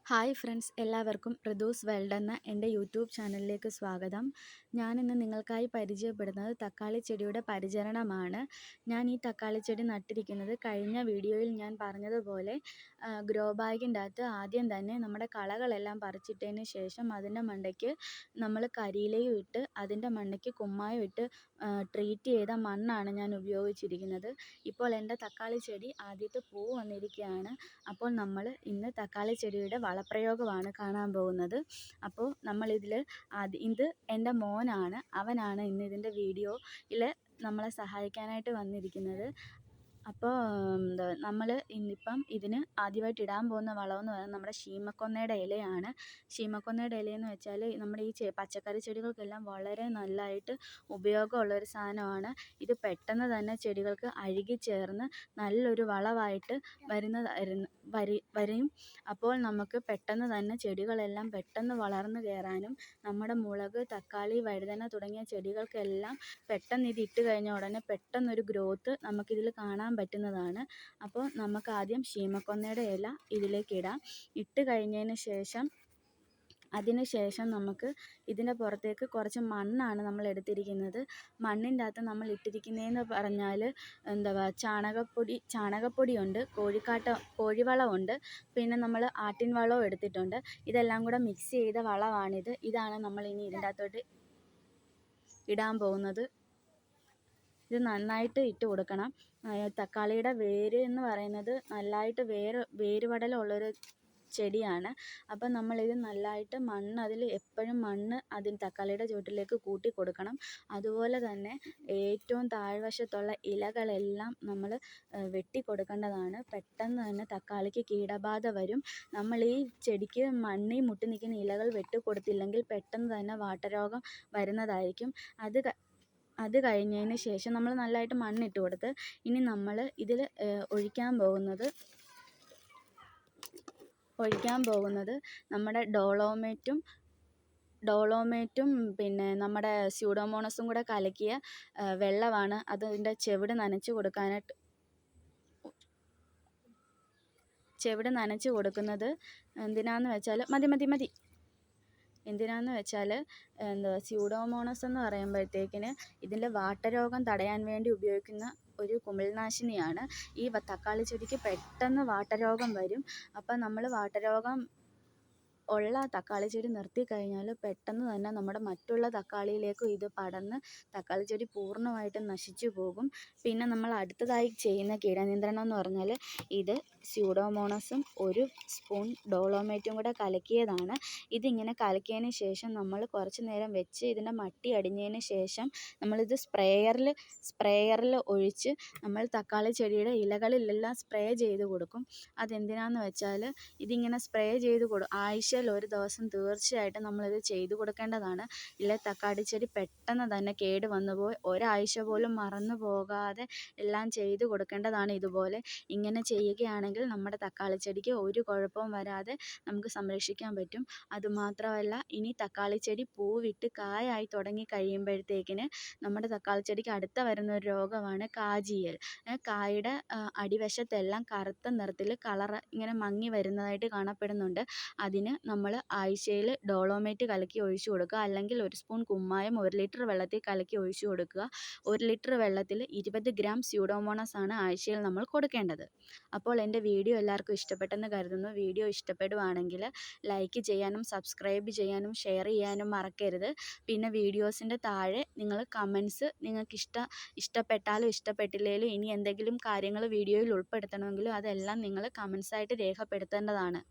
Hi friends, എല്ലാവർക്കും ഋതൂസ് world എന്ന എൻ്റെ യൂട്യൂബ് ചാനലിലേക്ക് സ്വാഗതം. ഞാനിന്ന് നിങ്ങൾക്കായി പരിചയപ്പെടുന്നത് തക്കാളി ചെടിയുടെ പരിചരണമാണ്. ഞാൻ ഈ തക്കാളി ചെടി നട്ടിരിക്കുന്നത് കഴിഞ്ഞ വീഡിയോയിൽ ഞാൻ പറഞ്ഞതുപോലെ ഗ്രോ ബാഗിൻ്റെ അകത്ത് ആദ്യം തന്നെ നമ്മുടെ കളകളെല്ലാം പറിച്ചിട്ടതിന് ശേഷം അതിൻ്റെ മണ്ടയ്ക്ക് നമ്മൾ കരിയിലയും ഇട്ട് അതിൻ്റെ മണ്ടയ്ക്ക് കുമ്മായം ഇട്ട് ട്രീറ്റ് ചെയ്ത മണ്ണാണ് ഞാൻ ഉപയോഗിച്ചിരിക്കുന്നത്. ഇപ്പോൾ എൻ്റെ തക്കാളി ചെടി ആദ്യത്തെ പൂ വന്നിരിക്കുകയാണ്. അപ്പോൾ നമ്മൾ ഇന്ന് തക്കാളി ചെടിയുടെ വളപ്രയോഗമാണ് കാണാൻ പോകുന്നത്. അപ്പോൾ ഇത് എൻ്റെ മോനാണ്. അവനാണ് ഇന്ന് ഇതിൻ്റെ വീഡിയോയിൽ നമ്മളെ സഹായിക്കാനായിട്ട് വന്നിരിക്കുന്നത്. അപ്പോൾ നമ്മൾ ഇന്നിപ്പം ഇതിന് ആദ്യമായിട്ട് ഇടാൻ പോകുന്ന വളമെന്ന് പറയുന്നത് നമ്മുടെ ശീമക്കൊന്നയുടെ ഇലയാണ്. ശീമക്കൊന്നയുടെ ഇലയെന്ന് വെച്ചാൽ നമ്മുടെ ഈ പച്ചക്കറി ചെടികൾക്കെല്ലാം വളരെ നല്ലതായിട്ട് ഉപയോഗമുള്ളൊരു സാധനമാണ്. ഇത് പെട്ടെന്ന് തന്നെ ചെടികൾക്ക് അഴുകിച്ചേർന്ന് നല്ലൊരു വളമായിട്ട് വരും. അപ്പോൾ നമുക്ക് പെട്ടെന്ന് തന്നെ ചെടികളെല്ലാം പെട്ടെന്ന് വളർന്നു കയറാനും നമ്മുടെ മുളക്, തക്കാളി, വഴുതന തുടങ്ങിയ ചെടികൾക്കെല്ലാം പെട്ടെന്ന് ഇത് ഇട്ട് കഴിഞ്ഞ ഉടനെ പെട്ടെന്നൊരു ഗ്രോത്ത് നമുക്കിതിൽ കാണാൻ പറ്റുന്നതാണ്. അപ്പോൾ നമുക്ക് ആദ്യം ശീമക്കൊന്നയുടെ ഇല ഇതിലേക്ക് ഇടാം. ഇട്ട് കഴിഞ്ഞതിന് ശേഷം നമുക്ക് ഇതിൻ്റെ പുറത്തേക്ക് കുറച്ച് മണ്ണാണ് നമ്മൾ എടുത്തിരിക്കുന്നത്. മണ്ണിൻ്റെ അകത്ത് നമ്മൾ ഇട്ടിരിക്കുന്നതെന്ന് പറഞ്ഞാൽ ചാണകപ്പൊടിയുണ്ട്, കോഴിവളമുണ്ട്, പിന്നെ നമ്മൾ ആട്ടിൻ വളവും എടുത്തിട്ടുണ്ട്. ഇതെല്ലാം കൂടെ മിക്സ് ചെയ്ത വളമാണിത്. ഇതാണ് നമ്മൾ ഇനി ഇതിൻ്റെ അകത്തോട്ട് ഇടാൻ പോകുന്നത്. ഇത് നന്നായിട്ട് ഇട്ട് കൊടുക്കണം. തക്കാളിയുടെ വേര് എന്ന് പറയുന്നത് നല്ലതായിട്ട് വേരുപടലമുള്ളൊരു ചെടിയാണ്. അപ്പം നമ്മളിത് നല്ലതായിട്ട് എപ്പോഴും മണ്ണ് തക്കാളിയുടെ ചുവട്ടിലേക്ക് കൂട്ടി കൊടുക്കണം. അതുപോലെ തന്നെ ഏറ്റവും താഴ്വശത്തുള്ള ഇലകളെല്ലാം നമ്മൾ വെട്ടി കൊടുക്കേണ്ടതാണ്. പെട്ടെന്ന് തന്നെ തക്കാളിക്ക് കീടബാധ വരും. നമ്മൾ ഈ ചെടിക്ക് മണ്ണിൽ മുട്ടി നിൽക്കുന്ന ഇലകൾ വെട്ടിക്കൊടുത്തില്ലെങ്കിൽ പെട്ടെന്ന് തന്നെ വാട്ടരോഗം വരുന്നതായിരിക്കും. അത് കഴിഞ്ഞതിന് ശേഷം നമ്മൾ നല്ലതായിട്ട് മണ്ണിട്ട് കൊടുത്ത് ഇനി നമ്മൾ ഇതിൽ ഒഴിക്കാൻ പോകുന്നത് നമ്മുടെ ഡോളോമേറ്റും പിന്നെ നമ്മുടെ സ്യൂഡോമോണസും കൂടെ കലക്കിയ വെള്ളമാണ്. അതിൻ്റെ ചെവിട് നനച്ച് കൊടുക്കുന്നത് എന്തിനാന്ന് വെച്ചാൽ സ്യൂഡോമോണസ് എന്ന് പറയുമ്പോഴത്തേക്കിന് ഇതിൻ്റെ വാട്ടരോഗം തടയാൻ വേണ്ടി ഉപയോഗിക്കുന്ന ഒരു കുമിൾനാശിനിയാണ്. ഈ തക്കാളി ചെടിക്ക് പെട്ടെന്ന് വാട്ടരോഗം വരും. അപ്പം നമ്മൾ വാട്ടരോഗം ഉള്ള തക്കാളി ചെടി നിർത്തി കഴിഞ്ഞാൽ പെട്ടെന്ന് തന്നെ നമ്മുടെ മറ്റുള്ള തക്കാളിയിലേക്കും ഇത് പടർന്ന് തക്കാളി ചെടി പൂർണ്ണമായിട്ടും നശിച്ചു പോകും. പിന്നെ നമ്മൾ അടുത്തതായി ചെയ്യുന്ന കീടനിയന്ത്രണം എന്ന് പറഞ്ഞാൽ ഇത് സ്യൂഡോമോണസും 1 സ്പൂൺ ഡോളോമേറ്റും കൂടെ കലക്കിയതാണ്. ഇതിങ്ങനെ കലക്കിയതിന് ശേഷം നമ്മൾ കുറച്ച് നേരം വെച്ച് ഇതിൻ്റെ മട്ടി അടിഞ്ഞതിന് ശേഷം നമ്മളിത് സ്പ്രേയറിൽ ഒഴിച്ച് നമ്മൾ തക്കാളി ചെടിയുടെ ഇലകളിലെല്ലാം സ്പ്രേ ചെയ്ത് കൊടുക്കും. അതെന്തിനാന്ന് വെച്ചാൽ ഇതിങ്ങനെ സ്പ്രേ ചെയ്ത് ആഴ്ചയിൽ ഒരു ദിവസം തീർച്ചയായിട്ടും നമ്മളിത് ചെയ്ത് കൊടുക്കേണ്ടതാണ്. ഇല്ലേ തക്കാളി ചെടി പെട്ടെന്ന് തന്നെ കേട് വന്നുപോയി ഒരാഴ്ച പോലും മറന്നു പോകാതെ എല്ലാം ചെയ്ത് കൊടുക്കേണ്ടതാണ്. ഇങ്ങനെ ചെയ്യുകയാണെങ്കിൽ നമ്മുടെ തക്കാളി ചെടിക്ക് ഒരു കുഴപ്പവും വരാതെ നമുക്ക് സംരക്ഷിക്കാൻ പറ്റും. അതുമാത്രമല്ല, ഇനി തക്കാളി ചെടി പൂവിട്ട് കായായി തുടങ്ങി കഴിയുമ്പോഴത്തേക്കിന് നമ്മുടെ തക്കാളി ചെടിക്ക് അടുത്ത വരുന്ന ഒരു രോഗമാണ് കാജിയൽ. കായുടെ അടിവശത്തെല്ലാം കറുത്ത നിറത്തിൽ ഇങ്ങനെ മങ്ങി വരുന്നതായിട്ട് കാണപ്പെടുന്നുണ്ട്. അതിന് നമ്മൾ ആഴ്ചയിൽ ഡോളോമേറ്റ് കലക്കി ഒഴിച്ചു കൊടുക്കുക, അല്ലെങ്കിൽ 1 സ്പൂൺ കുമ്മായം 1 ലിറ്റർ വെള്ളത്തിൽ കലക്കി ഒഴിച്ചു കൊടുക്കുക. 1 ലിറ്റർ വെള്ളത്തിൽ 20 ഗ്രാം സ്യൂഡോമോണസ് ആണ് ആഴ്ചയിൽ നമ്മൾ കൊടുക്കേണ്ടത്. അപ്പോൾ എൻ്റെ വീഡിയോ എല്ലാവർക്കും ഇഷ്ടപ്പെട്ടെന്ന് കരുതുന്നു. വീഡിയോ ഇഷ്ടപ്പെടുവാണെങ്കിൽ ലൈക്ക് ചെയ്യാനും സബ്സ്ക്രൈബ് ചെയ്യാനും ഷെയർ ചെയ്യാനും മറക്കരുത്. പിന്നെ വീഡിയോസിൻ്റെ താഴെ നിങ്ങൾ കമൻസ് നിങ്ങൾക്ക് ഇഷ്ടപ്പെട്ടാലും ഇഷ്ടപ്പെട്ടില്ലെങ്കിലും ഇനി എന്തെങ്കിലും കാര്യങ്ങൾ വീഡിയോയിൽ ഉൾപ്പെടുത്തണമെങ്കിലും അതെല്ലാം നിങ്ങൾ കമൻസായിട്ട് രേഖപ്പെടുത്തേണ്ടതാണ്.